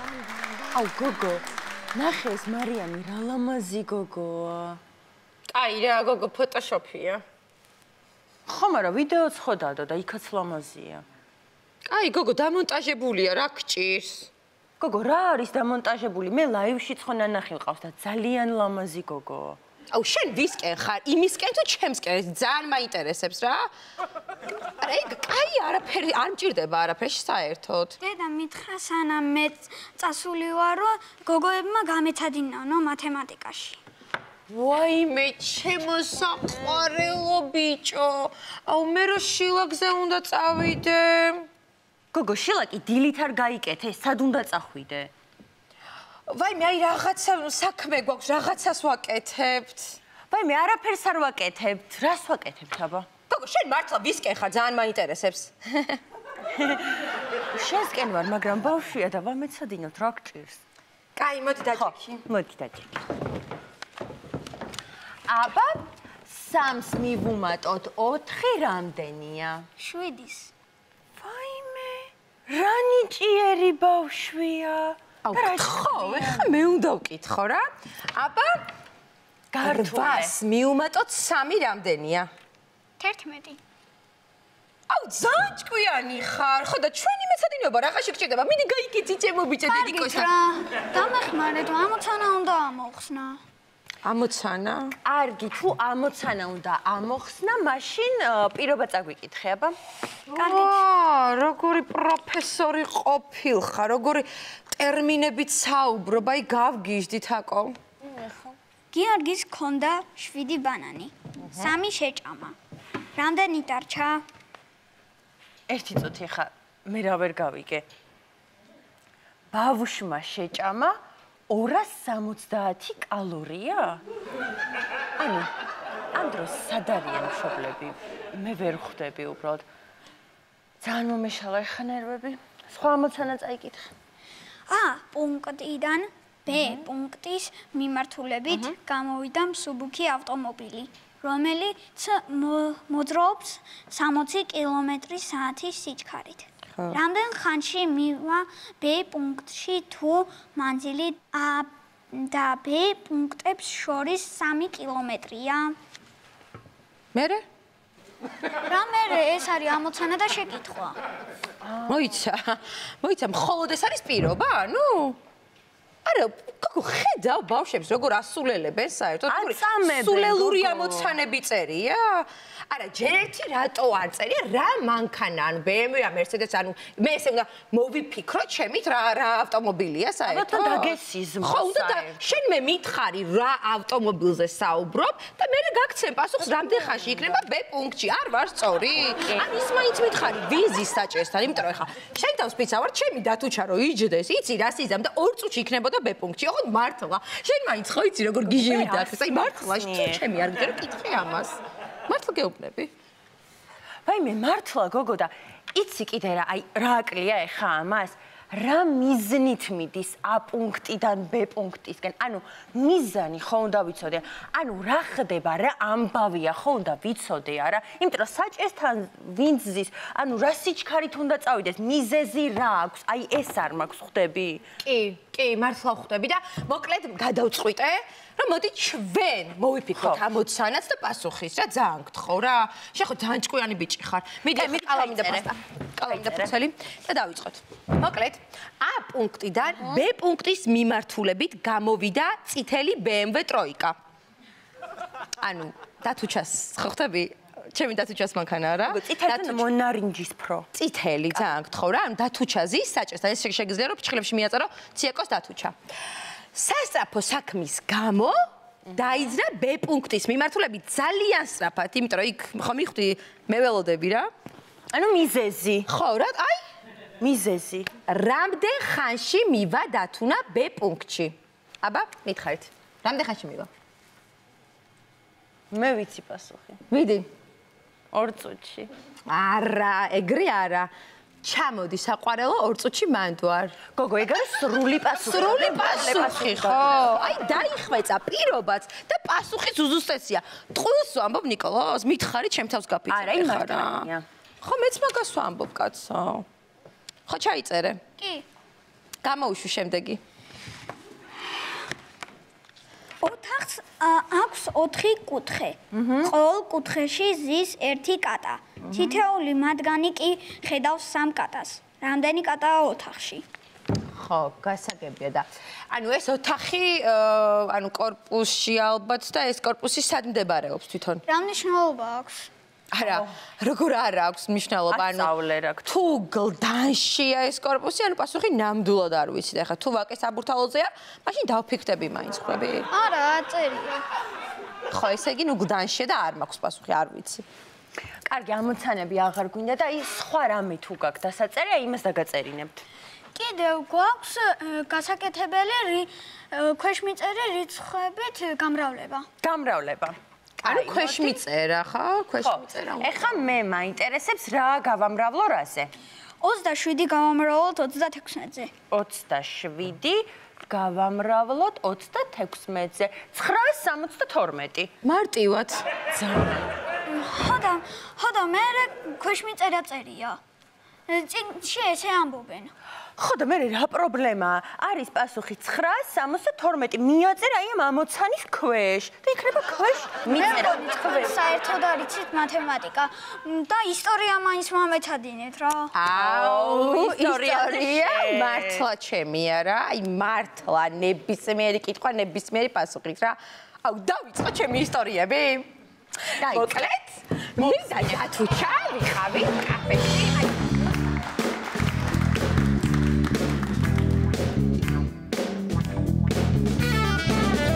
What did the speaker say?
აუ გოგო, ნახე ეს მარიამი რა ლამაზი გოგოა. აი რა გოგო ფოტოშოპია. ხო, მაგრამ ვიდეოც ხო დადო და იქაც ლამაზია. აი გოგო დამონტაჟებულია, რა გჭირს? გოგო, რა არის დამონტაჟებული? მე ლაივში ხო ნანახი მყავს და ძალიან ლამაზი გოგოა. აუ შენ ვისკენ ხარ? იმისკენ თუ ჩემსკენ? ძალიან მაინტერესებს რა. არა ეგ კაი არაფერი არ მჭირდება არაფერში საერთოდ. დედა მითხრა სანამ მე წასული ვარ რომ გოგოებმა გამეცადინაო მათემატიკაში. ვაიმე ჩემო საყვარელო ბიჭო. აუ მე რო შილაკზე უნდა წავიდე. გოგო, შილაკი დილით არ გაიკეთე, სად უნდა წახვიდე? ვაიმე აი რაღაცა საქმე გვაქვს, რაღაცას ვაკეთებთ. ვაიმე არაფერს არ ვაკეთებთ, რას ვაკეთებთ აბა? გოგო, შენ მართლა ვისკენ ხარ, ძალიან მაინტერესებს. შენსკენ ვარ, მაგრამ ბავშვია და ვამეცადინოთ რა გჭირს. კაი, მოდი დაჭიქი. მოდი დაჭიქი. აბა, 3-ს მივუმატოთ 4 რამდენია? 7-ის. ვაიმე, რა ნიჭიერი ბავშვია. აუ, ხო, ეხლა მე უნდა ვკითხო რა. აბა, 8-ს მივუმატოთ 3 რამდენია? 11. აუ, ძალიან ჭკვიანი ხარ. ხო და ჩვენი მეცადინეობა რაღაცი გჭირდება. მიდი გაიქეცი ჩემო ბიჭო დედიკოსა. დამეხმარეთ, ამოცანა უნდა ამოხსნა. ამოცანა? კარგი, თუ ამოცანა უნდა ამოხსნა, მაშინ პირობა წაგვიკითხე, აბა. კარგი. როგორი პროფესორი ყოფილხარ, როგორი ტერმინებით საუბრობ, აი გავგიჟდით აკო. გიორგის ქონდა 7 ბანანი. 3 შეჭამა. რამდენი დარჩა? ერთი წუთი ხა, მე რა ვერ გავიგე. ბავშვმა შეჭამა 270 კალორია? ანუ, ამ დროს სად არიან მშობლები? მე ვერ ხვდები უბრალოდ. ძალიან მომეშალა ეხა ნერვები. სხვა ამოცანა წაიკითხე. A პუნქტიდან B პუნქტის მიმართულებით გამოვიდა მსუბუქი ავტომობილი, რომელიც მოძრაობს 60 კმ/სთ სიჩქარით. რამდენ ხანში მივა B პუნქტში თუ მანძილი A და B პუნქტებს შორის 3 კილომეტრია? მერე? რა მერე ეს არის ამოცანა და შეკითხვა. მოიცა, მხოლოდ ეს არის პირობა, ნუ? არა, გოგო, ხედავ ბავშვებს როგორ ასულელებენ საერთოდ? სულელური ამოცანები წერია? არა, ჯერ ერთი რატო არ წერია? რა მანქანა, ან BMW, ან Mercedes, ანუ მე ესე უნდა მოვიფიქრო, ჩემით რა ავტომობილია საერთოდ? ალბათ დაგესიზმო. ხო, უნდა შენ მე მითხარი რა ავტომობილზე საუბრობ და მე გაგცემ პასუხს რამდენ ხანში იქნება B პუნქტში. არ ვარ სწორი? ან ის მაინც მითხარი ვიზის საჭესთან, იმიტომ რომ ეხა შენ თავს პიცა ვარ, ჩემი დათუჩა რო იჯდეს, იცი რა სიზამ და 2 წუთში იქნებოდა B პუნქტში. ოღონდ მართლა. შენ მაინც ხო იცი როგორ გიჟევი დათეს. აი მართლა თუ ჩემი არ გიძერ კითხე ამას. მართლა გეუბნები? ვაიმე, მართლა გოგო და იცი კიდე რა, აი რა აკლია ეხა ამას? რა მიზნით მიდის A პუნქტიდან B პუნქტისკენ? ანუ მიზანი ხო უნდა ვიცოდე? ანუ რა ხდება, რა ამბავია ხო უნდა ვიცოდე არა? იმიტომ რომ საჭესთან ვინც ზის, ანუ რა სიჩქარით უნდა წავიდეს? მიზეზი რა აქვს? აი ეს არ მაქვს ხვდები? კი, მართლა ხვდები და მოკლედ გადავწყვიტე, რომ მოდი ჩვენ მოვიფიქროთ ამოცანაც და პასუხის რა ძალიან გთხოვ რა. შენ ხო ძალიან ჭკვიანი ბიჭი ხარ. მიდი კალამი და პასტა. კალამი და ფუცელი და დავიწყოთ. მოკლედ, A პუნქტიდან B პუნქტის მიმართულებით გამოვიდა წითელი BMW ტროიკა. ანუ დათუჩას ხო ხვდები? ჩემი დათუჩას მანქანაა რა. წითელი მონარინჯისფრო. წითელი ძალიან გთხოვ რა. ანუ დათუჩაზის საჭესთან ეს შეგიძლია რომ ფიჩხლებში მიაწარო ციეკოს დათუჩა. სასწრაფო საქმის გამო დაიძრა B პუნქტის მიმართულებით ძალიან სწრაფად, იმიტომ რომ იქ ხო მიხვდი მე ველოდები რა. ანუ მიზეზი. ხო რა, აი მიზეზი. რამდენ ხანში მივა დათუნა B პუნქტში? აბა, მითხარით. რამდენ ხანში მივა? მე ვიცი პასუხი. მიდი. 2 წუთში. არა, ეგრე არა. ჩამოდი საყვარელო 2 წუთში მანდვარ. გოგო, ეგ არის სრული პასუხი. სრული პასუხი, ხო. აი დაიხვეწა პირობაც და პასუხიც უზუსტესია. ტყუილს ვამბობ ნიკოლოზ, მითხარი ჩემ თავს გაფიცე. არა, იმართია. ხო, მეც მაგას ვამბობ, კაცო. ხო, ჩაიწერე? კი. გამოვიშვი შემდეგი. ოთახს აქვს 4 კუთხე. ყოველ კუთხეში ზის 1 კატა. თითოეული მათგანი კი ხედავს 3 კატას. რამდენი კატაა ოთახში? ხო, გასაგებია და ანუ ეს ოთახი ანუ კორპუსში ალბათ და ეს კორპუსი სად მდებარეობს თვითონ? რა მნიშვნელობა აქვს? არა, როგორ არა აქვს მნიშვნელობა, თუ გლდანშია ეს კორპუსი, ანუ პასუხი ნამდვილად არ ვიცი და ხა თუ ვაკე საბურთალოზეა, მაშინ დავფიქრდები მაინც ხვდები? არა, წერია. ხო, ესე იგი ნუ გლდანშია და არ მაქვს პასუხი, არ ვიცი. კარგი, ამოცანები აღარ გვინდა და ის სხვა რამე თუ გაქვს დასაწერია, იმას დაგაწერინებთ. კიდევ გვაქვს გასაკეთებელი ქვეშ მიწერე რიცხვებით გამრავლება. გამრავლება. ანუ ქვეშ მიწერა, ხო? ქვეშ მიწერა. ეხლა მე მაინტერესებს რა გავამრავლო რაზე? 27 გავამრავლოთ 36-ზე. 27 გავამრავლოთ 36-ზე. 972. მარტივად. ხოდა მე ქვეშ მიწერა წერია. წინში ესე ამბობენ. ხო და მე რა პრობლემაა? არის პასუხი 972 მიაწერ აი ამ ამოცანის ქვეშ. და იქნება ქვეშ მიწერა თქვენ საერთოდ არიცით მათემატიკა და ისტორია მაინც მომეცადინეთ რა. აუ, ისტორია მართლა ჩემი არა, აი მართლა ნებისმიერი კითხვა, ნებისმიერი პასუხით რა. აუ, დავიწყო ჩემი ისტორიები. მოკლედ, მინდა თუ ჩავიხავი კაფეში.